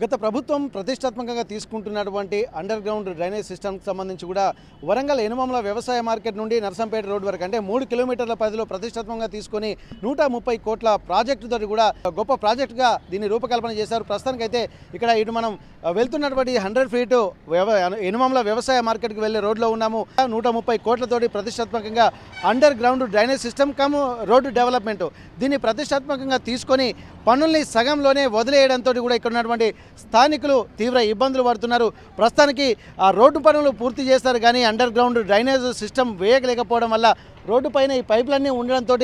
గత ప్రభుత్వం ప్రతిష్టాత్మకంగా తీసుకుంటున్నటువంటి అండర్ గ్రౌండ్ డ్రైనేజ్ సిస్టమ్కి సంబంధించి కూడా వరంగల్ ఎనుమముల వ్యవసాయ మార్కెట్ నుండి నర్సంపేట రోడ్ వరకు అంటే 3 కిలోమీటర్ల పరిధిలో ప్రతిష్టాత్మకంగా తీసుకొని 130 కోట్ల ప్రాజెక్టుతో కూడా గొప్ప ప్రాజెక్టుగా దీన్ని రూపకల్పన చేశారు. ప్రస్తుతానికైతే ఇక్కడ ఇటు మనం వెళ్తున్నటువంటి 100 ఫీట్ ఎనుమముల వ్యవసాయ మార్కెట్కి వెళ్ళే రోడ్లో ఉన్నాము. 130 కోట్లతోటి ప్రతిష్టాత్మకంగా under ground drainage system come road development దీన్ని ప్రతిష్టాత్మకంగా తీసుకొని పనుల్ని సగంలోనే వదిలేయడంతో కూడా ఇక్కడ ఉన్నటువంటి స్థానికులు తీవ్ర ఇబ్బందులు పడుతున్నారు. ప్రస్తుతానికి ఆ రోడ్డు పనులు పూర్తి చేస్తారు కానీ అండర్ గ్రౌండ్ డ్రైనేజ్ సిస్టమ్ వేయలేకపోవడం వల్ల రోడ్డు పైన ఈ పైపులన్నీ ఉండడంతో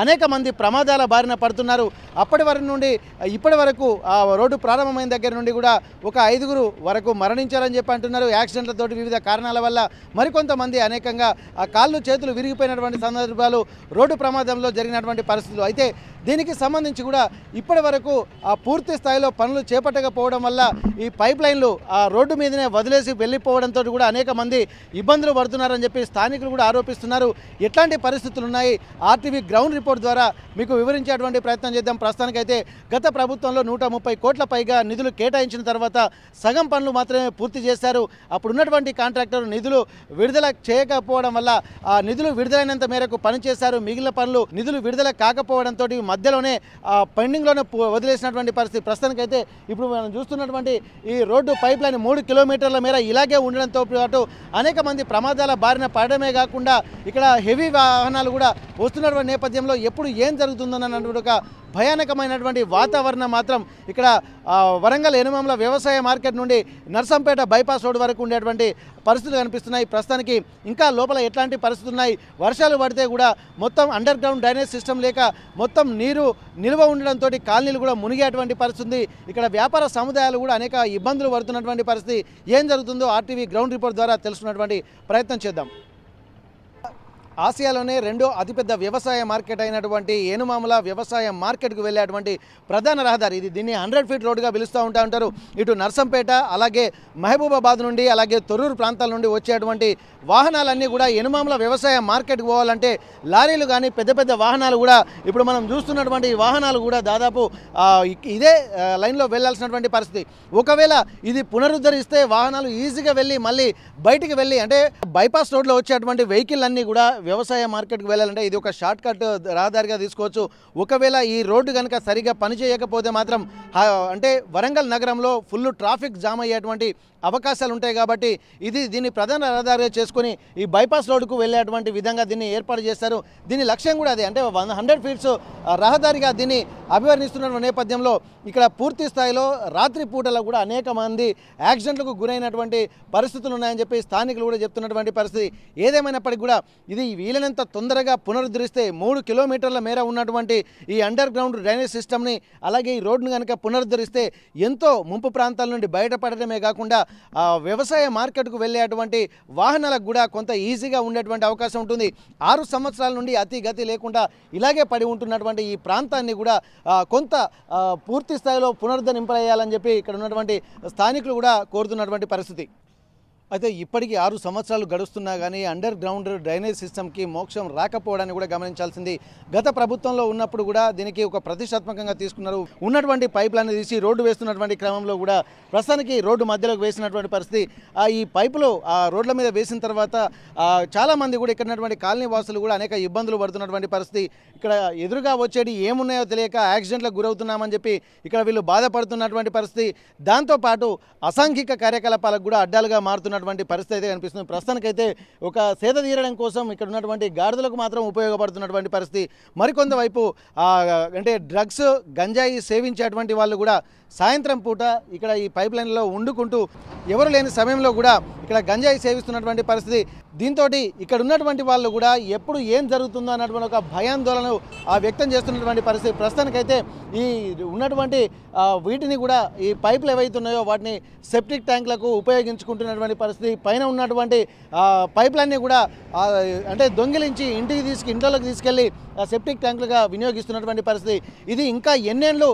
అనేక మంది ప్రమాదాల బారిన పడుతున్నారు. అప్పటి వరకు నుండి ఇప్పటి వరకు ఆ రోడ్డు ప్రారంభమైన దగ్గర నుండి కూడా ఒక 5 వరకు మరణించారని చెప్పి అంటున్నారు. యాక్సిడెంట్లతోటి వివిధ కారణాల వల్ల మరికొంతమంది అనేకంగా ఆ కాళ్ళు చేతులు విరిగిపోయినటువంటి సందర్భాలు రోడ్డు ప్రమాదంలో జరిగినటువంటి పరిస్థితులు. అయితే దీనికి సంబంధించి కూడా ఇప్పటి వరకు ఆ పూర్తి స్థాయిలో పనులు చేపట్టకపోవడం వల్ల ఈ పైప్ లైన్లు ఆ రోడ్డు మీదనే వదిలేసి వెళ్ళిపోవడంతో కూడా అనేక మంది ఇబ్బందులు పడుతున్నారని చెప్పి స్థానికులు కూడా ఆరోపిస్తున్నారు. ఎట్లాంటి పరిస్థితులు ఉన్నాయి ఆర్టీవీ గ్రౌండ్ రిపోర్ట్ ద్వారా మీకు వివరించేటువంటి ప్రయత్నం చేద్దాం. ప్రస్తుతానికైతే గత ప్రభుత్వంలో 130 కోట్ల పైగా నిధులు కేటాయించిన తర్వాత సగం పనులు మాత్రమే పూర్తి చేశారు. అప్పుడున్నటువంటి కాంట్రాక్టర్ నిధులు విడుదల చేయకపోవడం వల్ల ఆ నిధులు విడుదలైనంత మేరకు పనిచేశారు. మిగిలిన పనులు నిధులు విడుదల కాకపోవడంతో మధ్యలోనే పెండింగ్లోనే వదిలేసినటువంటి పరిస్థితి. ప్రస్తుతానికైతే ఇప్పుడు మనం చూస్తున్నటువంటి ఈ రోడ్డు పైప్ లైన్ 3 కిలోమీటర్ల మేర ఇలాగే ఉండడంతో పాటు అనేక మంది ప్రమాదాల బారిన పడడమే కాకుండా ఇక్కడ హెవీ వాహనాలు కూడా వస్తున్నటువంటి నేపథ్యంలో ఎప్పుడు ఏం జరుగుతుందన్నటువంటి ఒక భయానకమైనటువంటి వాతావరణం మాత్రం ఇక్కడ వరంగల్ ఎనుమముల వ్యవసాయ మార్కెట్ నుండి నర్సంపేట బైపాస్ రోడ్ వరకు ఉండేటువంటి పరిస్థితులు కనిపిస్తున్నాయి. ప్రస్తుతానికి ఇంకా లోపల ఎట్లాంటి పరిస్థితులు ఉన్నాయి, వర్షాలు పడితే కూడా మొత్తం అండర్ గ్రౌండ్ డ్రైనేజ్ సిస్టమ్ లేక మొత్తం నీరు నిల్వ ఉండడంతో కాలనీలు కూడా మునిగేటువంటి పరిస్థితి. ఇక్కడ వ్యాపార సముదాయాలు కూడా అనేక ఇబ్బందులు పడుతున్నటువంటి పరిస్థితి. ఏం జరుగుతుందో ఆర్టీవీ గ్రౌండ్ రిపోర్ట్ ద్వారా తెలుసుకున్నటువంటి ప్రయత్నం చేద్దాం. ఆసియాలోనే రెండో అతిపెద్ద వ్యవసాయ మార్కెట్ అయినటువంటి ఏనుమాముల వ్యవసాయ మార్కెట్కు వెళ్ళేటువంటి ప్రధాన రహదారి ఇది. దీన్ని 100 ఫీట్ రోడ్డుగా పిలుస్తూ ఉంటారు. ఇటు నర్సంపేట అలాగే మహబూబాబాద్ నుండి అలాగే తొర్రూరు ప్రాంతాల నుండి వచ్చేటువంటి వాహనాలన్నీ కూడా ఎనుమాముల వ్యవసాయ మార్కెట్కి పోవాలంటే లారీలు కానీ పెద్ద పెద్ద వాహనాలు కూడా ఇప్పుడు మనం చూస్తున్నటువంటి వాహనాలు కూడా దాదాపు ఇదే లైన్లో వెళ్ళాల్సినటువంటి పరిస్థితి. ఒకవేళ ఇది పునరుద్ధరిస్తే వాహనాలు ఈజీగా వెళ్ళి మళ్ళీ బయటికి వెళ్ళి అంటే బైపాస్ రోడ్లో వచ్చేటువంటి వెహికల్ అన్నీ కూడా వ్యవసాయ మార్కెట్కి వెళ్ళాలంటే ఇది ఒక షార్ట్ కట్ రహదారిగా తీసుకోవచ్చు. ఒకవేళ ఈ రోడ్డు కనుక సరిగా పనిచేయకపోతే మాత్రం అంటే వరంగల్ నగరంలో ఫుల్ ట్రాఫిక్ జామ్ అయ్యేటువంటి అవకాశాలు ఉంటాయి. కాబట్టి దీన్ని ప్రధాన రహదారిగా చేసుకొని ఈ బైపాస్ రోడ్డుకు వెళ్ళేటువంటి విధంగా దీన్ని ఏర్పాటు చేశారు. దీని లక్ష్యం కూడా అదే, అంటే 100 ఫీట్స్ రహదారిగా దీన్ని అభివర్ణిస్తున్న నేపథ్యంలో ఇక్కడ పూర్తి స్థాయిలో రాత్రి పూటలో కూడా అనేక మంది యాక్సిడెంట్లకు గురైనటువంటి పరిస్థితులు ఉన్నాయని చెప్పి స్థానికులు కూడా చెప్తున్నటువంటి పరిస్థితి. ఏదేమైనప్పటికీ కూడా ఇది వీలైనంత తొందరగా పునరుద్ధరిస్తే 3 కిలోమీటర్ల మేర ఉన్నటువంటి ఈ అండర్ గ్రౌండ్ డ్రైనేజ్ సిస్టమ్ని అలాగే ఈ రోడ్డును కనుక పునరుద్ధరిస్తే ఎంతో ముంపు ప్రాంతాల నుండి బయటపడటమే కాకుండా వ్యవసాయ మార్కెట్కు వెళ్ళేటువంటి వాహనాలకు కూడా కొంత ఈజీగా ఉండేటువంటి అవకాశం ఉంటుంది. 6 సంవత్సరాల నుండి అతి గతి లేకుండా ఇలాగే పడి ఉంటున్నటువంటి ఈ ప్రాంతాన్ని కూడా కొంత పూర్తి స్థాయిలో పునరుద్ధరింపజేయాలని చెప్పి ఇక్కడ ఉన్నటువంటి స్థానికులు కూడా కోరుతున్నటువంటి పరిస్థితి. అయితే ఇప్పటికీ 6 సంవత్సరాలు గడుస్తున్నా కానీ అండర్ గ్రౌండ్ డ్రైనేజ్ సిస్టమ్కి మోక్షం రాకపోవడాన్ని కూడా గమనించాల్సింది. గత ప్రభుత్వంలో ఉన్నప్పుడు కూడా దీనికి ఒక ప్రతిష్టాత్మకంగా తీసుకున్నారు. ఉన్నటువంటి పైపులను తీసి రోడ్డు వేస్తున్నటువంటి క్రమంలో కూడా ప్రస్తుతానికి రోడ్డు మధ్యలోకి వేసినటువంటి పరిస్థితి. ఈ పైపులు ఆ రోడ్ల మీద వేసిన తర్వాత చాలామంది కూడా ఇక్కడ ఉన్నటువంటి కాలనీ వాసులు కూడా అనేక ఇబ్బందులు పడుతున్నటువంటి పరిస్థితి. ఇక్కడ ఎదురుగా వచ్చేటి ఏమున్నాయో తెలియక యాక్సిడెంట్లకు గురవుతున్నామని చెప్పి ఇక్కడ వీళ్ళు బాధపడుతున్నటువంటి పరిస్థితి. దాంతోపాటు అసాంఘిక కార్యకలాపాలకు కూడా అడ్డాలుగా మారుతున్నటువంటి పరిస్థితి అయితే కనిపిస్తుంది. ప్రస్తుతానికైతే ఒక సేద తీరడం కోసం ఇక్కడ ఉన్నటువంటి గాడిదలకు మాత్రం ఉపయోగపడుతున్నటువంటి పరిస్థితి. మరికొంత వైపు అంటే డ్రగ్స్ గంజాయి సేవించేటువంటి వాళ్ళు కూడా సాయంత్రం పూట ఇక్కడ ఈ పైప్ లైన్లో వండుకుంటూ ఎవరు లేని సమయంలో కూడా ఇక్కడ గంజాయి సేవిస్తున్నటువంటి పరిస్థితి. దీంతో ఇక్కడ ఉన్నటువంటి వాళ్ళు కూడా ఎప్పుడు ఏం జరుగుతుందో అన్నటువంటి ఒక భయాందోళన వ్యక్తం చేస్తున్నటువంటి పరిస్థితి. ప్రస్తుతానికైతే ఈ ఉన్నటువంటి వీటిని కూడా ఈ పైపులు ఏవైతే ఉన్నాయో వాటిని సెప్టిక్ ట్యాంకులకు ఉపయోగించుకుంటున్నటువంటి పరిస్థితి. పైన ఉన్నటువంటి పైపులన్నీ కూడా అంటే దొంగిలించి ఇంట్లోకి తీసుకెళ్ళి సెప్టిక్ ట్యాంకులుగా వినియోగిస్తున్నటువంటి పరిస్థితి. ఇది ఇంకా ఎన్నేళ్ళు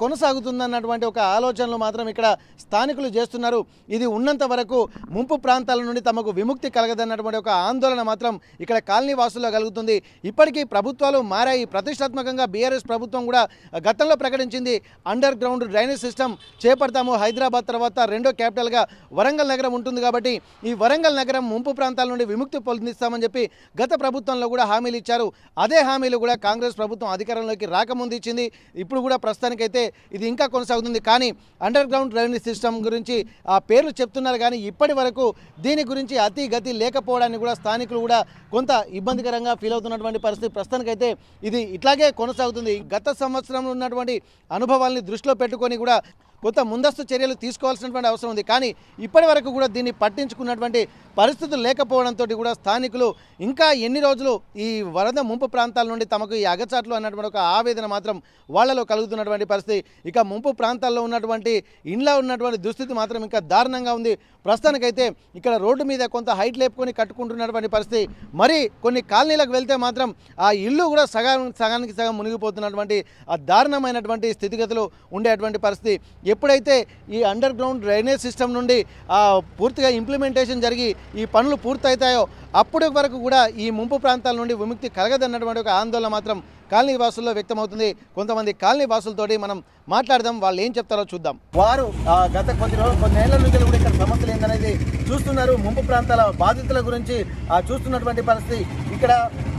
కొనసాగుతుందన్నటువంటి ఒక ఆలోచనలు మాత్రం ఇక్కడ స్థానికులు చేస్తున్నారు. ఇది ఉన్నంత వరకు ముంపు ప్రాంతాల నుండి తమకు విముక్తి కలగదన్నటువంటి ఒక ఆందోళన మాత్రం ఇక్కడ కాలనీ వాసుల్లో కలుగుతుంది. ఇప్పటికీ ప్రభుత్వాలు మారాయి. ప్రతిష్టాత్మకంగా బీఆర్ఎస్ ప్రభుత్వం కూడా గతంలో ప్రకటించింది అండర్ గ్రౌండ్ డ్రైనేజ్ సిస్టమ్ చేపడతాము. హైదరాబాద్ తర్వాత రెండో క్యాపిటల్గా వరంగల్ నగరం ఉంటుంది కాబట్టి ఈ వరంగల్ నగరం ముంపు ప్రాంతాల నుండి విముక్తి పొందిస్తామని చెప్పి గత ప్రభుత్వంలో కూడా హామీలు ఇచ్చారు. అదే హామీలు కూడా కాంగ్రెస్ ప్రభుత్వం అధికారంలోకి రాకముందు ఇచ్చింది. ఇప్పుడు కూడా ప్రస్తుతానికైతే ఇది ఇంకా కొనసాగుతుంది. కానీ అండర్ గ్రౌండ్ డ్రైనేజ్ సిస్టమ్ గురించి ఆ పేర్లు చెప్తున్నారు కానీ ఇప్పటి వరకు దీని గురించి అతి గతి లేకపోవడాన్ని కూడా స్థానికులు కూడా కొంత ఇబ్బందికరంగా ఫీల్ అవుతున్నటువంటి పరిస్థితి. ప్రస్తుతానికైతే ఇది ఇట్లాగే కొనసాగుతుంది. గత సంవత్సరంలో ఉన్నటువంటి అనుభవాల్ని దృష్టిలో పెట్టుకొని కూడా కొంత ముందస్తు చర్యలు తీసుకోవాల్సినటువంటి అవసరం ఉంది. కానీ ఇప్పటి వరకు కూడా దీన్ని పట్టించుకున్నటువంటి పరిస్థితులు లేకపోవడంతో కూడా స్థానికులు ఇంకా ఎన్ని రోజులు ఈ వరద ముంపు ప్రాంతాల నుండి తమకు ఈ అగచాట్లు అన్నటువంటి ఒక ఆవేదన మాత్రం వాళ్లలో కలుగుతున్నటువంటి పరిస్థితి. ఇక ముంపు ప్రాంతాల్లో ఉన్నటువంటి ఇండ్లో ఉన్నటువంటి దుస్థితి మాత్రం ఇంకా దారుణంగా ఉంది. ప్రస్తుతానికైతే ఇక్కడ రోడ్డు మీద కొంత హైట్ లేపుకొని కట్టుకుంటున్నటువంటి పరిస్థితి. మరి కొన్ని కాలనీలకు వెళ్తే మాత్రం ఆ ఇల్లు కూడా సగానికి సగం మునిగిపోతున్నటువంటి ఆ దారుణమైనటువంటి స్థితిగతులు ఉండేటువంటి పరిస్థితి. ఎప్పుడైతే ఈ అండర్ గ్రౌండ్ డ్రైనేజ్ సిస్టమ్ నుండి పూర్తిగా ఇంప్లిమెంటేషన్ జరిగి ఈ పనులు పూర్తవుతాయో అప్పటి వరకు కూడా ఈ ముంపు ప్రాంతాల నుండి విముక్తి కలగదన్నటువంటి ఒక ఆందోళన మాత్రం కాలనీ వాసుల్లో వ్యక్తమవుతుంది. కొంతమంది కాలనీ వాసులతోటి మనం మాట్లాడదాం, వాళ్ళు ఏం చెప్తారో చూద్దాం. వారు గత కొన్నేళ్ల నుంచి కూడా ఇక్కడ సమస్యలు ఏందనేది చూస్తున్నారు. ముంపు ప్రాంతాల బాధితుల గురించి చూస్తున్నటువంటి పరిస్థితి. ఇక్కడ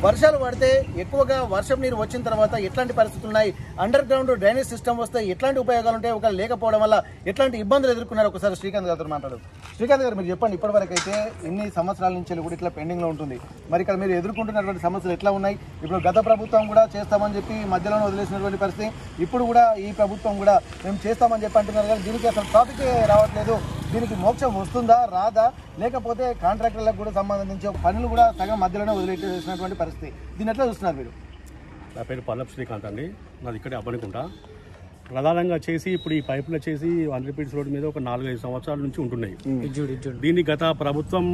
వర్షాలు పడితే ఎక్కువగా వర్షం నీరు వచ్చిన తర్వాత ఎట్లాంటి పరిస్థితులు ఉన్నాయి, అండర్ గ్రౌండ్ డ్రైనేజ్ సిస్టమ్ వస్తే ఎట్లాంటి ఉపయోగాలు ఉంటాయి, ఒకవేళ లేకపోవడం వల్ల ఎట్లాంటి ఇబ్బందులు ఎదుర్కొన్నారు. ఒకసారి శ్రీకాంత్ గారితో మాట్లాడదు. శ్రీకాంత్ గారు, మీరు చెప్పండి, ఇప్పటివరకు అయితే ఎన్ని సంవత్సరాల నుంచి కూడా ఇట్లా పెండింగ్లో ఉంటుంది. మరి ఇక్కడ మీరు ఎదుర్కొంటున్నటువంటి సమస్యలు ఎట్లా ఉన్నాయి? ఇప్పుడు గత ప్రభుత్వం కూడా చేస్తామని చెప్పి మధ్యలోనే వదిలేసినటువంటి పరిస్థితి. ఇప్పుడు కూడా ఈ ప్రభుత్వం కూడా మేము చేస్తామని చెప్పి అంటున్నారు కానీ దీనికి అసలు టాపికే రావట్లేదు. దీనికి మోక్షం వస్తుందా రాదా, లేకపోతే కాంట్రాక్టర్లకు కూడా సంబంధించి పనులు కూడా సగం మధ్యలోనే వదిలేసినటువంటి పరిస్థితి. దీన్ని ఎట్లా చూస్తున్నారు మీరు? నా పేరు పల్లప్ శ్రీకాంత్ అండి, నాది ఇక్కడే అబ్బనుకుంటా. ప్రధానంగా చేసి ఇప్పుడు ఈ పైపులు చేసి 100 ఫీట్స్ రోడ్ మీద ఒక 4-5 సంవత్సరాల నుంచి ఉంటున్నాయి. దీన్ని గత ప్రభుత్వం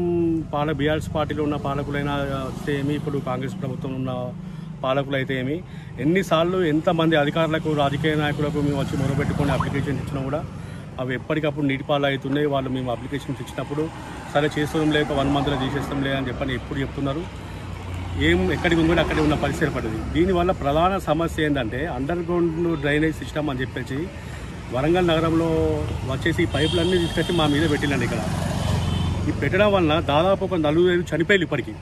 బీఆర్ఎస్ పార్టీలో ఉన్న పాలకులైనా ఏమి, ఇప్పుడు కాంగ్రెస్ ప్రభుత్వం ఉన్న పాలకులు అయితే ఏమి, ఎన్నిసార్లు ఎంతమంది అధికారులకు రాజకీయ నాయకులకు మేము వచ్చి మొదలుపెట్టుకొని అప్లికేషన్ ఇచ్చినా కూడా అవి ఎప్పటికప్పుడు నీటిపాలు అవుతున్నాయి. వాళ్ళు మేము అప్లికేషన్స్ ఇచ్చినప్పుడు సరే చేస్తాం లేక 1 మంత్లో తీసేస్తాం లే అని చెప్పని ఎప్పుడు చెప్తున్నారు. ఎక్కడికి ఉందో అక్కడే ఉన్న పరిస్థితి ఏర్పడింది. దీనివల్ల ప్రధాన సమస్య ఏంటంటే అండర్ గ్రౌండ్ డ్రైనేజ్ సిస్టమ్ అని చెప్పేసి వరంగల్ నగరంలో వచ్చేసి పైపులన్నీ తీసుకొచ్చి మా మీద పెట్టిలండి. ఇక్కడ ఈ పెట్టడం వలన దాదాపు ఒక 4 చనిపోయారు. ఇప్పటికీ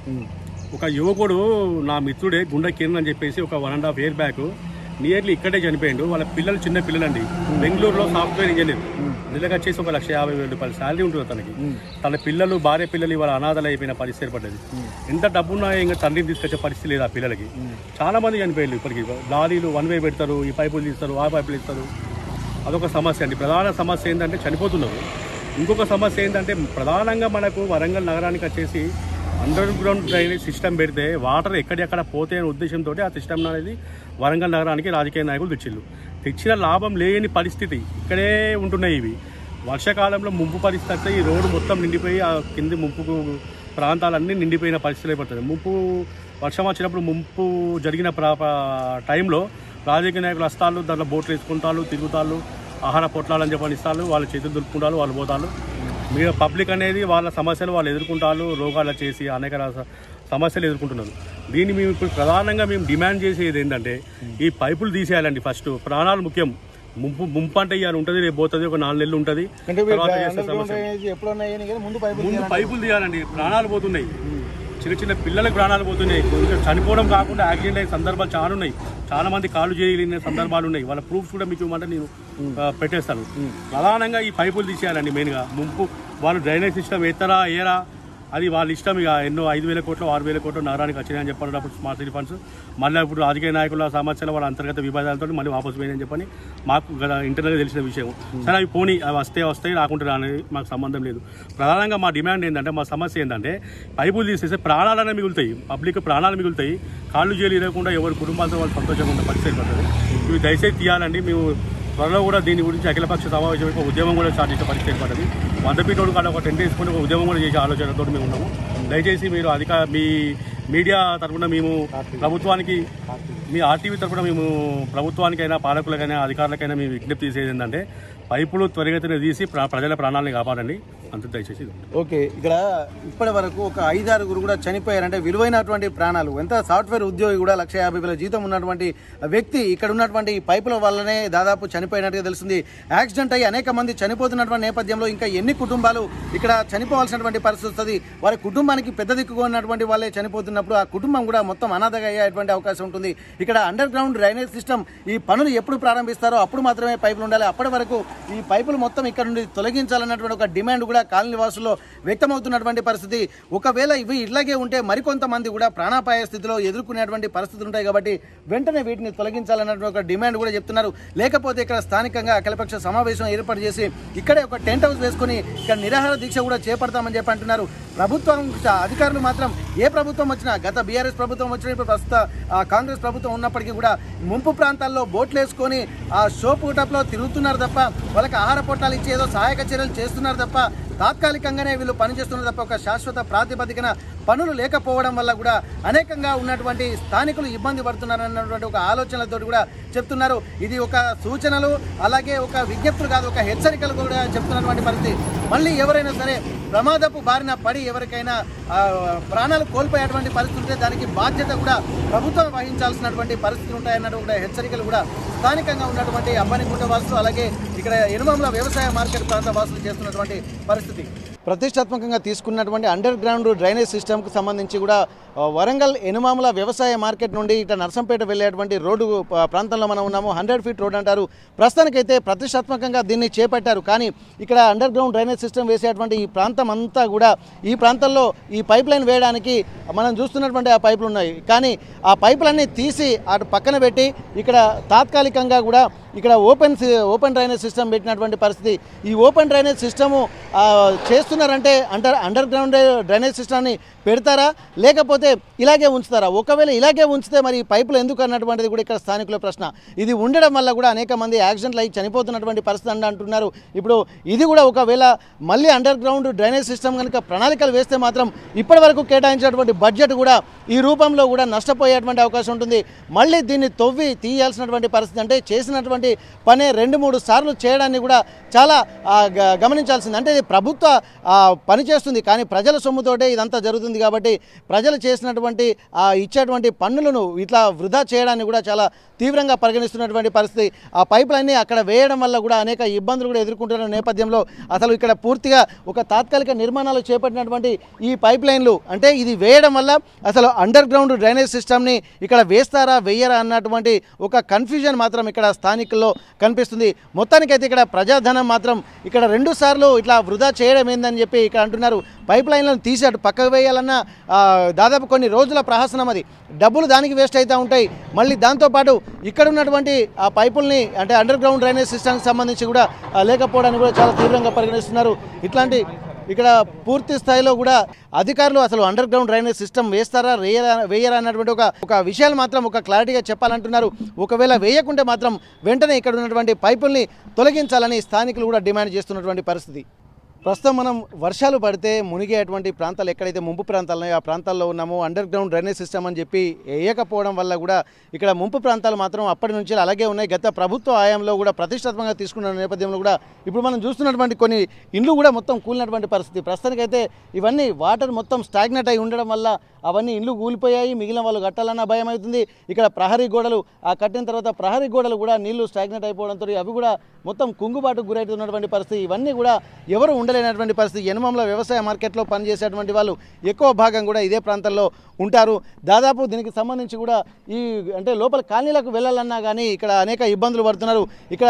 ఒక యువకుడు నా మిత్రుడే గుండె కిరణ్ అని చెప్పేసి ఒక 1.5 year బ్యాక్ నియర్లీ ఇక్కడే చనిపోయిండు. వాళ్ళ పిల్లలు చిన్న పిల్లలండి. బెంగళూరులో సాఫ్ట్వేర్ ఇంజనీర్, నెలకు వచ్చేసి ఒక 1,50,000 శాలరీ ఉంటుంది తనకి. తన పిల్లలు భార్య పిల్లలు ఇవాళ అనాథలు అయిపోయిన పరిస్థితి ఏర్పడ్డది. ఎంత డబ్బున్నా ఇంకా తండ్రిని తీసుకొచ్చే పరిస్థితి లేదు ఆ పిల్లలకి. చాలా మంది చనిపోయారు. ఇప్పటికి లారీలు 1 way పెడతారు, ఈ పైపులు తీస్తారు, ఆ పైపులు ఇస్తారు. అదొక సమస్య అండి. ప్రధాన సమస్య ఏంటంటే చనిపోతున్నారు. ఇంకొక సమస్య ఏంటంటే ప్రధానంగా మనకు వరంగల్ నగరానికి వచ్చేసి అండర్ గ్రౌండ్ డ్రైనేజ్ సిస్టమ్ పెడితే వాటర్ ఎక్కడెక్కడ పోతే అనే ఉద్దేశంతో ఆ సిస్టమ్ అనేది వరంగల్ నగరానికి రాజకీయ నాయకులు తెచ్చిన లాభం లేని పరిస్థితి ఇక్కడే ఉంటున్నాయి. ఇవి వర్షాకాలంలో ముంపు పరిస్థితి ఈ రోడ్డు మొత్తం నిండిపోయి ఆ కింది ముంపు ప్రాంతాలన్నీ నిండిపోయిన పరిస్థితులు ఏర్పడుతుంది. వర్షం వచ్చినప్పుడు ముంపు జరిగిన టైంలో రాజకీయ నాయకులు వస్తారు, దాంట్లో బోట్లు వేసుకుంటారు, తిరుగుతారు, ఆహార పొట్లాలని చెప్పని ఇస్తారు, వాళ్ళ చేతులు దులుపుకుంటారు, వాళ్ళు పోతారు. మీరు పబ్లిక్ అనేది వాళ్ళ సమస్యలు వాళ్ళు ఎదుర్కొంటారు, రోగాలు చేసి అనేక సమస్యలు ఎదుర్కొంటున్నారు. దీన్ని మేము ఇప్పుడు ప్రధానంగా మేము డిమాండ్ చేసేది ఏంటంటే ఈ పైపులు తీసేయాలండి. ఫస్ట్ ప్రాణాలు ముఖ్యం. ముంపు అంటే ఇవాళ ఉంటుంది, రేపు పోతుంది, ఒక 4 నెలలు ఉంటుంది. ముందు పైపులు తీయాలండి. ప్రాణాలు పోతున్నాయి, చిన్న పిల్లలకు ప్రాణాలు పోతున్నాయి. చనిపోవడం కాకుండా యాక్సిడెంట్ అయిన సందర్భాలు చాలా ఉన్నాయి. చాలా మంది కాళ్ళు చేయలేని సందర్భాలు ఉన్నాయి. వాళ్ళ ప్రూఫ్స్ కూడా మీకు ఇవ్వమంటే నేను పెట్టేస్తాను. ప్రధానంగా ఈ పైపులు తీసేయాలండి. మెయిన్గా ముంపు వాళ్ళు డ్రైనేజ్ సిస్టమ్ ఎత్తరా ఏరా అది వాళ్ళ ఇష్టం. ఇక ఎన్నో 5,000 కోట్లు 6,000 కోట్లు నగరానికి వచ్చినాయని చెప్పినప్పుడు స్మార్ట్ సిటీ ఫండ్స్ మళ్ళీ ఇప్పుడు రాజకీయ నాయకుల సమస్యలు వాళ్ళ అంతర్గత విభేదాలతో మళ్ళీ వాపసు పోయినాయని చెప్పని మాకు ఇంటర్నల్గా తెలిసిన విషయం. సరే అవి పోనీ, అవి వస్తాయి రాకుంటారు అనేది మాకు సంబంధం లేదు. ప్రధానంగా మా డిమాండ్ ఏంటంటే, మా సమస్య ఏంటంటే పైపులు తీసేస్తే ప్రాణాలనే మిగులుతాయి, పబ్లిక్ ప్రాణాలు మిగులుతాయి. కాళ్ళు జైలు ఇవ్వకుండా ఎవరి కుటుంబాలతో వాళ్ళు సంతోషంగా ఉన్న పరిస్థితి పడుతుంది. ఇవి దయచేసి తీయాలండి. మేము త్వరలో కూడా దీని గురించి అఖిలపక్ష సమావేశం ఒక ఉద్యమం కూడా స్టార్ట్ చేసే పరిస్థితి ఏర్పడింది. 100 ఫీట్ రోడ్డు కాడ ఒక 10 వేసుకొని ఒక ఉద్యమం కూడా చేసే ఆలోచనతో మేము ఉన్నాము. దయచేసి మీరు మీ మీడియా తరఫున మేము ప్రభుత్వానికి, మీ ఆర్టీవీ తరఫున మేము ప్రభుత్వానికైనా పాలకులకైనా అధికారులకైనా మేము విజ్ఞప్తి చేసేది ఏంటంటే పైపులు త్వరిగతిన తీసి ప్రజల ప్రాణాలను కాపాడండి అంత దయచేసి. ఓకే, ఇక్కడ ఇప్పటి వరకు ఒక 5-6 కూడా చనిపోయారంటే విలువైనటువంటి ప్రాణాలు. ఎంత సాఫ్ట్వేర్ ఉద్యోగి కూడా 1,50,000 జీతం ఉన్నటువంటి వ్యక్తి ఇక్కడ ఉన్నటువంటి పైపుల వల్లనే దాదాపు చనిపోయినట్టుగా తెలుస్తుంది. యాక్సిడెంట్ అయ్యి అనేక మంది చనిపోతున్నటువంటి నేపథ్యంలో ఇంకా ఎన్ని కుటుంబాలు ఇక్కడ చనిపోవాల్సినటువంటి పరిస్థితి వస్తుంది. వారి కుటుంబానికి పెద్ద దిక్కుగా ఉన్నటువంటి వాళ్ళే చనిపోతున్నప్పుడు ఆ కుటుంబం కూడా మొత్తం అనాథగా అయ్యేటువంటి అవకాశం ఉంటుంది. ఇక్కడ అండర్ గ్రౌండ్ డ్రైనేజ్ సిస్టమ్ ఈ పనులు ఎప్పుడు ప్రారంభిస్తారో అప్పుడు మాత్రమే పైపులు ఉండాలి. అప్పటి వరకు ఈ పైపులు మొత్తం ఇక్కడ నుండి తొలగించాలన్నటువంటి ఒక డిమాండ్ కూడా కాలనీ వాసుల్లో వ్యక్తమవుతున్నటువంటి పరిస్థితి. ఒకవేళ ఇవి ఇట్లాగే ఉంటే మరికొంతమంది కూడా ప్రాణాపాయ స్థితిలో ఎదుర్కొనేటువంటి పరిస్థితులు ఉంటాయి కాబట్టి వెంటనే వీటిని తొలగించాలన్నటువంటి ఒక డిమాండ్ కూడా చెప్తున్నారు. లేకపోతే ఇక్కడ స్థానికంగా అఖిలపక్ష సమావేశం ఏర్పాటు చేసి ఇక్కడే ఒక టెంట్ హౌస్ వేసుకుని ఇక్కడ నిరాహార దీక్ష కూడా చేపడతామని చెప్పి అంటున్నారు. ప్రభుత్వం అధికారులు మాత్రం ఏ ప్రభుత్వం వచ్చినా, గత బీఆర్ఎస్ ప్రభుత్వం వచ్చినా ఇప్పుడు ప్రస్తుత కాంగ్రెస్ ప్రభుత్వం ఉన్నప్పటికీ కూడా ముంపు ప్రాంతాల్లో బోట్లు వేసుకొని ఆ షోపుటప్లో తిరుగుతున్నారు తప్ప వాళ్ళకి ఆహార పొట్టాలు ఇచ్చి ఏదో సహాయక చర్యలు చేస్తున్నారు తప్ప తాత్కాలికంగానే వీళ్ళు పనిచేస్తున్నారు తప్ప ఒక శాశ్వత ప్రాతిపదికన పనులు లేకపోవడం వల్ల కూడా అనేకంగా ఉన్నటువంటి స్థానికులు ఇబ్బంది పడుతున్నారన్నటువంటి ఒక ఆలోచనలతో కూడా చెప్తున్నారు. ఇది ఒక సూచనలు అలాగే ఒక విజ్ఞప్తులు కాదు, ఒక హెచ్చరికలు కూడా చెప్తున్నటువంటి పరిస్థితి. మళ్ళీ ఎవరైనా సరే ప్రమాదపు బారిన పడి ఎవరికైనా ప్రాణాలు కోల్పోయేటువంటి పరిస్థితి ఉంటే దానికి బాధ్యత కూడా ప్రభుత్వం వహించాల్సినటువంటి పరిస్థితులు ఉంటాయన్నట్టు కూడా హెచ్చరికలు కూడా స్థానికంగా ఉన్నటువంటి అబ్బనిగుంట వాసులు అలాగే ఇక్కడ ఎనుమాముల వ్యవసాయ మార్కెట్ ప్రాంత వాసులు చేస్తున్నటువంటి పరిస్థితి. ప్రతిష్టాత్మకంగా తీసుకున్నటువంటి అండర్ గ్రౌండ్ డ్రైనేజ్ సిస్టమ్కి సంబంధించి కూడా వరంగల్ ఎనుమాముల వ్యవసాయ మార్కెట్ నుండి ఇట నర్సంపేట వెళ్ళేటువంటి రోడ్డు ప్రాంతంలో మనం ఉన్నాము. 100 ఫీట్ రోడ్ అంటారు. ప్రస్తుతానికైతే ప్రతిష్టాత్మకంగా దీన్ని చేపట్టారు. కానీ ఇక్కడ అండర్ గ్రౌండ్ డ్రైనేజ్ సిస్టమ్ వేసేటువంటి ఈ ప్రాంతం అంతా కూడా ఈ ప్రాంతంలో ఈ పైప్ లైన్ వేయడానికి మనం చూస్తున్నటువంటి ఆ పైపులు ఉన్నాయి. కానీ ఆ పైపులన్నీ తీసి అటు పక్కన పెట్టి ఇక్కడ తాత్కాలికంగా కూడా ఇక్కడ ఓపెన్ డ్రైనేజ్ సిస్టమ్ పెట్టినటువంటి పరిస్థితి. ఈ ఓపెన్ డ్రైనేజ్ సిస్టము చేస్తున్నారంటే అండర్ గ్రౌండ్ డ్రైనేజ్ సిస్టమ్ని పెడతారా లేకపోతే ఇలాగే ఉంచుతారా? ఒకవేళ ఇలాగే ఉంచితే మరి పైపులు ఎందుకు అన్నటువంటిది కూడా ఇక్కడ స్థానికుల ప్రశ్న. ఇది ఉండడం వల్ల కూడా అనేక మంది యాక్సిడెంట్లు అయ్యి చనిపోతున్నటువంటి పరిస్థితి అంటున్నారు. ఇప్పుడు ఇది కూడా ఒకవేళ మళ్ళీ అండర్ గ్రౌండ్ డ్రైనేజ్ సిస్టమ్ కనుక ప్రణాళికలు వేస్తే మాత్రం ఇప్పటి వరకు కేటాయించినటువంటి బడ్జెట్ కూడా ఈ రూపంలో కూడా నష్టపోయేటువంటి అవకాశం ఉంటుంది. మళ్ళీ దీన్ని తవ్వి తీయాల్సినటువంటి పరిస్థితి, అంటే చేసినటువంటి పనే 2-3 సార్లు చేయడాన్ని కూడా చాలా గమనించాల్సింది. అంటే ఇది ప్రభుత్వ పని చేస్తుంది కానీ ప్రజల సొమ్ముతోటే ఇదంతా జరుగుతుంది కాబట్టి ప్రజలు చేసినటువంటి ఇచ్చేటువంటి పన్నులను ఇట్లా వృధా చేయడాన్ని కూడా చాలా తీవ్రంగా పరిగణిస్తున్నటువంటి పరిస్థితి. ఆ పైపులన్నీ అక్కడ వేయడం వల్ల కూడా అనేక ఇబ్బందులు కూడా ఎదుర్కొంటున్న నేపథ్యంలో అసలు ఇక్కడ పూర్తిగా ఒక తాత్కాలిక నిర్మాణాలు చేపట్టినటువంటి ఈ పైప్ లైన్లు అంటే ఇది వేయడం వల్ల అసలు అండర్ గ్రౌండ్ డ్రైనేజ్ సిస్టమ్ని ఇక్కడ వేస్తారా వేయరా అన్నటువంటి ఒక కన్ఫ్యూజన్ మాత్రం ఇక్కడ స్థానికుల్లో కనిపిస్తుంది. మొత్తానికైతే ఇక్కడ ప్రజాధనం మాత్రం ఇక్కడ 2 సార్లు ఇట్లా వృధా చేయడం ఏందని చెప్పి ఇక్కడ అంటున్నారు. పైప్ లైన్లను తీసి అటు పక్కకు వేయాలన్నా దాదాపు కొన్ని రోజుల ప్రహసనం, అది డబ్బులు దానికి వేస్ట్ అవుతూ ఉంటాయి. మళ్ళీ దాంతోపాటు ఇక్కడ ఉన్నటువంటి ఆ పైపుల్ని అంటే అండర్ గ్రౌండ్ డ్రైనేజ్ సిస్టమ్కి సంబంధించి కూడా లేకపోవడానికి కూడా చాలా తీవ్రంగా పరిగణిస్తున్నారు. ఇట్లాంటి ఇక్కడ పూర్తి స్థాయిలో కూడా అధికారులు అసలు అండర్ గ్రౌండ్ డ్రైనేజ్ సిస్టమ్ వేస్తారా వేయరా అన్నటువంటి ఒక విషయాలు మాత్రం ఒక క్లారిటీగా చెప్పాలంటున్నారు. ఒకవేళ వేయకుంటే మాత్రం వెంటనే ఇక్కడ ఉన్నటువంటి పైపుల్ని తొలగించాలని స్థానికులు కూడా డిమాండ్ చేస్తున్నటువంటి పరిస్థితి. ప్రస్తుతం మనం వర్షాలు పడితే మునిగేటువంటి ప్రాంతాలు ఎక్కడైతే ముంపు ప్రాంతాలు ఉన్నాయో ఆ ప్రాంతాల్లో ఉన్నాము. అండర్ గ్రౌండ్ డ్రైనేజ్ సిస్టమ్ అని చెప్పి వేయకపోవడం వల్ల కూడా ఇక్కడ ముంపు ప్రాంతాలు మాత్రం అప్పటి నుంచి అలాగే ఉన్నాయి. గత ప్రభుత్వ హయాంలో కూడా ప్రతిష్టాత్మకంగా తీసుకున్న నేపథ్యంలో కూడా ఇప్పుడు మనం చూస్తున్నటువంటి కొన్ని ఇండ్లు కూడా మొత్తం కూలినటువంటి పరిస్థితి. ప్రస్తుతానికైతే ఇవన్నీ వాటర్ మొత్తం స్టాగ్నెట్ అయి ఉండడం వల్ల అవన్నీ ఇండ్లు కూలిపోయాయి. మిగిలిన వాళ్ళు కట్టాలన్న భయం అవుతుంది. ఇక్కడ ప్రహరీ గోడలు కట్టిన తర్వాత ప్రహరీ గోడలు కూడా నీళ్లు స్టాగ్నెట్ అయిపోవడంతో అవి కూడా మొత్తం కుంగుబాటుకు గురవుతున్నటువంటి పరిస్థితి. ఇవన్నీ కూడా ఎవరు ఉండలేనటువంటి పరిస్థితి. ఎనుమాముల వ్యవసాయ మార్కెట్లో పనిచేసేటువంటి వాళ్ళు ఎక్కువ భాగం కూడా ఇదే ప్రాంతంలో ఉంటారు. దాదాపు దీనికి సంబంధించి కూడా ఈ అంటే లోపల కాలనీలకు వెళ్ళాలన్నా కానీ ఇక్కడ అనేక ఇబ్బందులు పడుతున్నారు. ఇక్కడ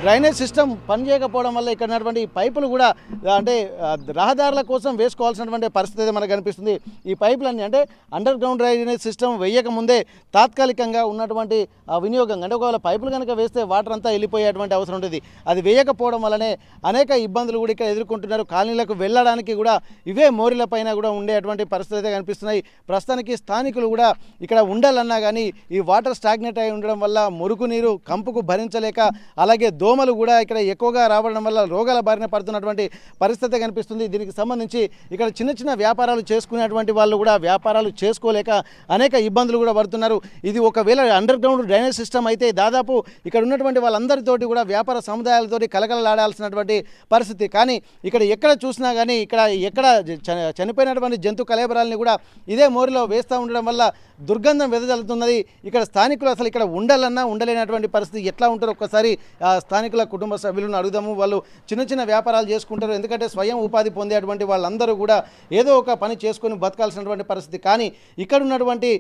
డ్రైనేజ్ సిస్టమ్ పనిచేయకపోవడం వల్ల ఇక్కడ ఉన్నటువంటి పైపులు కూడా అంటే రహదారుల కోసం వేసుకోవాల్సినటువంటి పరిస్థితి మనకు కనిపిస్తుంది. ఈ పైపులన్నీ అంటే అండర్ గ్రౌండ్ డ్రైనేజ్ సిస్టమ్ వేయకముందే తాత్కాలికంగా ఉన్నటువంటి వినియోగం అంటే ఒకవేళ పైపులు కనుక వేస్తే వాటర్ అంతా వెళ్ళిపోయేటువంటి అవసరం ఉంటుంది. అది వేయకపోవడం వల్లనే అనేక ఇబ్బందులు ఇబ్బందులు కూడా ఇక్కడ ఎదుర్కొంటున్నారు. కాలనీలకు వెళ్ళడానికి కూడా ఇవే మోరీల పైన కూడా ఉండేటువంటి పరిస్థితులు అయితే కనిపిస్తున్నాయి. ప్రస్తుతానికి స్థానికులు కూడా ఇక్కడ ఉండాలన్నా కానీ ఈ వాటర్ స్టాగ్నేట్ అయి ఉండడం వల్ల మురుగునీరు కంపుకు భరించలేక అలాగే దోమలు కూడా ఇక్కడ ఎక్కువగా రావడం వల్ల రోగాల బారిన పడుతున్నటువంటి పరిస్థితి కనిపిస్తుంది. దీనికి సంబంధించి ఇక్కడ చిన్న చిన్న వ్యాపారాలు చేసుకునేటువంటి వాళ్ళు కూడా వ్యాపారాలు చేసుకోలేక అనేక ఇబ్బందులు కూడా పడుతున్నారు. ఇది ఒకవేళ అండర్ గ్రౌండ్ డ్రైనేజ్ సిస్టమ్ అయితే దాదాపు ఇక్కడ ఉన్నటువంటి వాళ్ళందరితోటి కూడా వ్యాపార సముదాయాలతోటి కలకలలాడాల్సినటువంటి పరిస్థితి. కానీ ఇక్కడ ఎక్కడ చూసినా కానీ ఎక్కడ చనిపోయినటువంటి జంతు కళేబరాలని కూడా ఇదే మోరిలో వేస్తూ ఉండడం వల్ల దుర్గంధం వెదజల్లుతున్నది. ఇక్కడ స్థానికులు అసలు ఇక్కడ ఉండాలన్నా ఉండలేనటువంటి పరిస్థితి. ఎట్లా ఉంటారో ఒక్కసారి స్థానికుల కుటుంబ సభ్యులను అడుగుదాము. వాళ్ళు చిన్న చిన్న వ్యాపారాలు చేసుకుంటారు. ఎందుకంటే స్వయం ఉపాధి పొందేటువంటి వాళ్ళందరూ కూడా ఏదో ఒక పని చేసుకొని బతకాల్సినటువంటి పరిస్థితి. కానీ ఇక్కడ ఉన్నటువంటి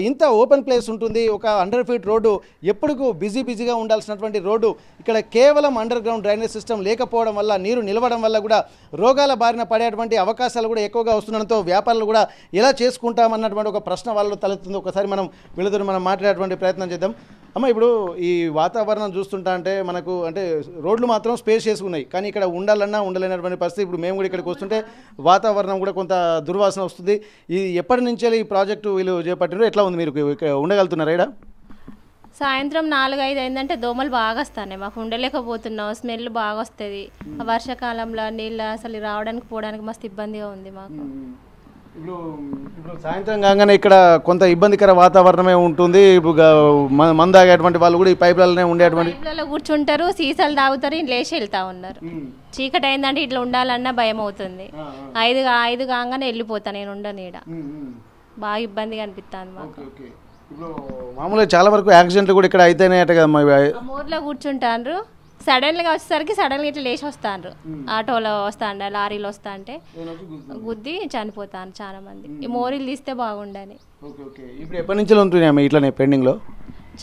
ఇంత ఓపెన్ ప్లేస్ ఉంటుంది. ఒక 100 ఫీట్ రోడ్డు ఎప్పుడుకు బిజీగా ఉండాల్సినటువంటి రోడ్డు ఇక్కడ కేవలం అండర్ గ్రౌండ్ డ్రైనేజ్ సిస్టమ్ లేకపోవడం వల్ల నీరు నిలవడం వల్ల కూడా రోగాల బారిన పడేటువంటి అవకాశాలు కూడా ఎక్కువగా వస్తుండడంతో వ్యాపారాలు కూడా ఎలా చేసుకుంటామన్నటువంటి ఒక ప్రశ్న వాళ్ళు తలెత్తుంది. ఒకసారి మనం వీళ్ళతో మనం మాట్లాడేటువంటి ప్రయత్నం చేద్దాం. అమ్మ, ఇప్పుడు ఈ వాతావరణం చూస్తుంటా అంటే మనకు అంటే రోడ్లు మాత్రం స్పేస్ చేసుకున్నాయి, కానీ ఇక్కడ ఉండాలన్నా ఉండలేనటువంటి పరిస్థితి. ఇప్పుడు మేము కూడా ఇక్కడికి వస్తుంటే వాతావరణం కూడా కొంత దుర్వాసన వస్తుంది. ఇది ఎప్పటి నుంచే ఈ ప్రాజెక్టు వీళ్ళు చేపట్టారు? ఎట్లా ఉంది? మీరు ఉండగలుగుతున్నారా ఇక్కడ? సాయంత్రం 4-5 అయిందంటే దోమలు బాగా వస్తాయి. మాకు ఉండలేకపోతున్నాం. స్మెల్ బాగా వస్తుంది. వర్షాకాలంలో నీళ్ళు అసలు రావడానికి పోవడానికి మస్తు ఇబ్బందిగా ఉంది మాకు. ఇప్పుడు సాయంత్రం కాగానే ఇక్కడ కొంత ఇబ్బందికర వాతావరణమే ఉంటుంది. ఇప్పుడు మందు తాగేటువంటి వాళ్ళు కూడా ఈ పైపులలోనే ఉండేటువంటి పైపులలో కూర్చుంటారు, సీసాలు తాగుతారు, లేచి వెళ్తా ఉన్నారు. చీకటి అయిందంటే ఇట్లా ఉండాలన్నా భయం అవుతుంది. 5 కాగానే వెళ్ళిపోతా, నేను ఉండను ఈడ. బాగా ఇబ్బందిగా అనిపిస్తుంది మాకు. మామూలుగా చాలా వరకు యాక్సిడెంట్లు కూడా ఇక్కడ అయితేనే కదా. ఊర్లో కూర్చుంటారు, సడన్గా వచ్చేసరికి సడన్గా ఇట్లా లేచి వస్తాను. ఆటోలో వస్తాండ, లారీలో వస్తా అంటే గుద్ది చనిపోతాను చాలా మంది. ఈ మోరీలు తీస్తే బాగుండని. ఇప్పుడు ఎప్పటి నుంచి ఉంటున్నాయి ఇట్లానే పెండింగ్లో?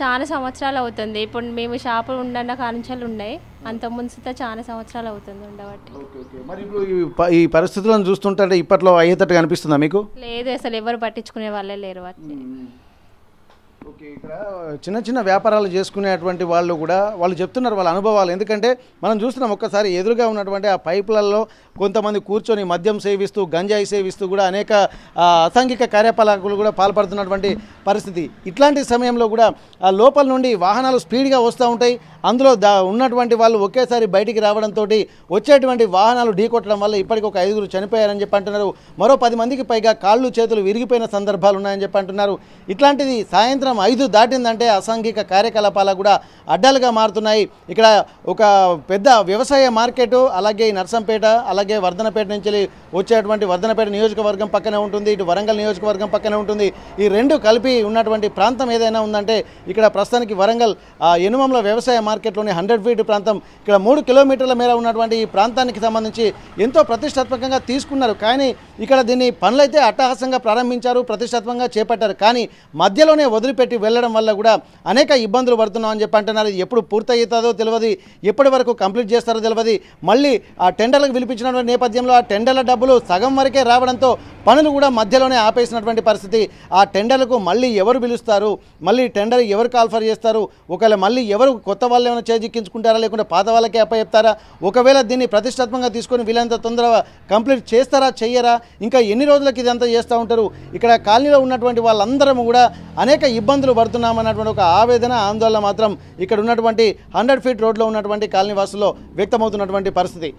చాలా సంవత్సరాలు అవుతుంది. ఇప్పుడు మేము షాపులు ఉండన్న కానించాలు ఉన్నాయి. అంత ముందుతో చాలా సంవత్సరాలు అవుతుంది ఉండబట్టి. మరి ఇప్పుడు ఈ పరిస్థితులను చూస్తుంటే ఇప్పట్లో అయ్యేటట్టు కనిపిస్తుందా మీకు? లేదు, అసలు ఎవరు పట్టించుకునే వాళ్ళే లేరు వాటిని. ఓకే, ఇక్కడ చిన్న చిన్న వ్యాపారాలు చేసుకునేటువంటి వాళ్ళు కూడా వాళ్ళు చెప్తున్నారు వాళ్ళ అనుభవాలు. ఎందుకంటే మనం చూస్తున్నాం ఒక్కసారి ఎదురుగా ఉన్నటువంటి ఆ పైపులలో కొంతమంది కూర్చొని మద్యం సేవిస్తూ గంజాయి సేవిస్తూ కూడా అనేక అసాంఘిక కార్యకలాపాలు కూడా పాల్పడుతున్నటువంటి పరిస్థితి. ఇట్లాంటి సమయంలో కూడా ఆ లోపల నుండి వాహనాలు స్పీడ్గా వస్తూ ఉంటాయి. అందులో ఉన్నటువంటి వాళ్ళు ఒకేసారి బయటికి రావడంతో వచ్చేటువంటి వాహనాలు ఢీకొట్టడం వల్ల ఇప్పటికి ఒక 5 చనిపోయారని చెప్పి అంటున్నారు. మరో 10 మందికి పైగా కాళ్ళు చేతులు విరిగిపోయిన సందర్భాలు ఉన్నాయని చెప్పి అంటున్నారు. ఇట్లాంటిది సాయంత్రం 5 దాటిందంటే అసాంఘిక కార్యకలాపాలు కూడా అడ్డాలుగా మారుతున్నాయి. ఇక్కడ ఒక పెద్ద వ్యవసాయ మార్కెట్, అలాగే నర్సంపేట, అలాగే వర్ధనపేట నుంచి వచ్చేటువంటి వర్ధనపేట నియోజకవర్గం పక్కనే ఉంటుంది, ఇటు వరంగల్ నియోజకవర్గం పక్కనే ఉంటుంది. ఈ రెండు కలిపి ఉన్నటువంటి ప్రాంతం ఏదైనా ఉందంటే ఇక్కడ ప్రస్తుతానికి వరంగల్ ఎనుమంల వ్యవసాయ మార్కెట్లోని 100 ఫీట్ ప్రాంతం. ఇక్కడ 3 కిలోమీటర్ల మేర ఉన్నటువంటి ఈ ప్రాంతానికి సంబంధించి ఎంతో ప్రతిష్టాత్మకంగా తీసుకున్నారు. కానీ ఇక్కడ దీన్ని పనులైతే అట్టహాసంగా ప్రారంభించారు, ప్రతిష్టాత్మకంగా చేపట్టారు. కానీ మధ్యలోనే వదిలిపెట్టి వెళ్ళడం వల్ల కూడా అనేక ఇబ్బందులు పడుతున్నాం అని చెప్పి అంటున్నారు. ఇది ఎప్పుడు పూర్తవుతుందో తెలియదు, ఎప్పటి వరకు కంప్లీట్ చేస్తారో తెలియదు. మళ్ళీ ఆ టెండర్లకు పిలిపించిన నేపథ్యంలో ఆ టెండర్ల డబ్బులు సగం వరకే రావడంతో పనులు కూడా మధ్యలోనే ఆపేసినటువంటి పరిస్థితి. ఆ టెండర్లకు మళ్ళీ ఎవరు పిలుస్తారు, మళ్ళీ టెండర్ ఎవరు కాల్ఫర్ చేస్తారు, ఒకవేళ మళ్ళీ ఎవరు కొత్త వాళ్ళు ఏమైనా చేజిక్కించుకుంటారా, లేకుంటే పాత వాళ్ళకే అప్పచెప్తారా, ఒకవేళ దీన్ని ప్రతిష్టాత్మకంగా తీసుకొని వీళ్ళంత తొందరగా కంప్లీట్ చేస్తారా చెయ్యరా, ఇంకా ఎన్ని రోజులకి ఇదంతా చేస్తూ ఉంటారు. ఇక్కడ కాలనీలో ఉన్నటువంటి వాళ్ళందరం కూడా అనేక ఇబ్బందులు పడుతున్నామన్నటువంటి ఒక ఆవేదన, ఆందోళన మాత్రం ఇక్కడ ఉన్నటువంటి 100 ఫీట్ రోడ్లో ఉన్నటువంటి కాలనీ వాసుల్లో వ్యక్తమవుతున్నటువంటి పరిస్థితి.